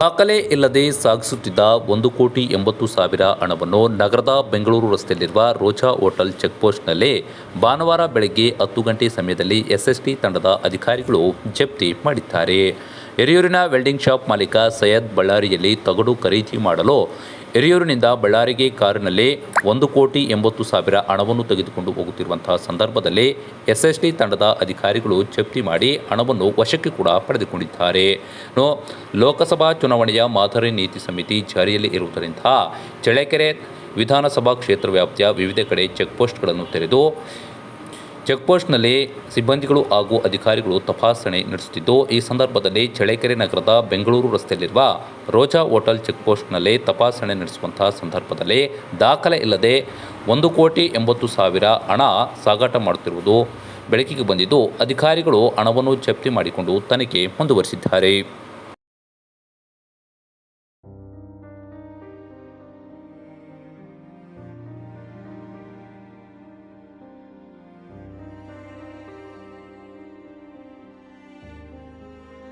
ದಾಖಲೆ ಇಲ್ಲದೆ ಸಾಗಿಸುತ್ತಿದ್ದ 1,80,00,000 ಹಣವನ್ನು ನಗರದ ಬೆಂಗಳೂರು ರಸ್ತೆಯಲ್ಲಿರುವ ರೋಜಾ ಹೋಟೆಲ್ ಚೆಕ್ಪೋಸ್ಟ್ನಲ್ಲಿ ಭಾನುವಾರ ಬೆಳಗ್ಗೆ 10 ಗಂಟೆ ಸಮಯದಲ್ಲಿ ಎಸ್ಎಸ್ಟಿ ತಂಡದ ಅಧಿಕಾರಿಗಳು ಜಪ್ತಿ ಮಾಡಿದ್ದಾರೆ. ಹಿರಿಯೂರಿನ ವೆಲ್ಡಿಂಗ್ ಶಾಪ್ ಮಾಲೀಕ ಸೈಯದ್ ಬಳ್ಳಾರಿಯಲ್ಲಿ ತಗಡು ಖರೀದಿ ಮಾಡಲು ಹಿರಿಯೂರಿನಿಂದ ಬಳ್ಳಾರಿಗೆ ಕಾರಿನಲ್ಲಿ 1,80,00,000 ಹಣವನ್ನು ತೆಗೆದುಕೊಂಡು ಹೋಗುತ್ತಿರುವಂತಹ ಸಂದರ್ಭದಲ್ಲಿ ಎಸ್ಎಸ್ಟಿ ತಂಡದ ಅಧಿಕಾರಿಗಳು ಜಪ್ತಿ ಮಾಡಿ ಹಣವನ್ನು ವಶಕ್ಕೆ ಕೂಡ ಪಡೆದುಕೊಂಡಿದ್ದಾರೆ. ಲೋಕಸಭಾ ಚುನಾವಣೆಯ ಮಾದರಿ ನೀತಿ ಸಮಿತಿ ಜಾರಿಯಲ್ಲಿ ಇರುವುದರಿಂದ ಚಳ್ಳಕೆರೆ ವಿಧಾನಸಭಾ ಕ್ಷೇತ್ರ ವ್ಯಾಪ್ತಿಯ ವಿವಿಧ ಕಡೆ ಚೆಕ್ಪೋಸ್ಟ್ಗಳನ್ನು ತೆರೆದು ಚೆಕ್ಪೋಸ್ಟ್ನಲ್ಲಿ ಸಿಬ್ಬಂದಿಗಳು ಹಾಗೂ ಅಧಿಕಾರಿಗಳು ತಪಾಸಣೆ ನಡೆಸುತ್ತಿದ್ದು, ಈ ಸಂದರ್ಭದಲ್ಲಿ ಚಳ್ಳಕೆರೆ ನಗರದ ಬೆಂಗಳೂರು ರಸ್ತೆಯಲ್ಲಿರುವ ರೋಜಾ ಹೋಟೆಲ್ ಚೆಕ್ಪೋಸ್ಟ್ನಲ್ಲಿ ತಪಾಸಣೆ ನಡೆಸುವಂತಹ ಸಂದರ್ಭದಲ್ಲಿ ದಾಖಲೆ ಇಲ್ಲದೆ 1,80,00,000 ಹಣ ಸಾಗಾಟ ಮಾಡುತ್ತಿರುವುದು ಬೆಳಕಿಗೆ ಬಂದಿದ್ದು, ಅಧಿಕಾರಿಗಳು ಹಣವನ್ನು ಜಪ್ತಿ ಮಾಡಿಕೊಂಡು ತನಿಖೆ ಮುಂದುವರಿಸಿದ್ದಾರೆ.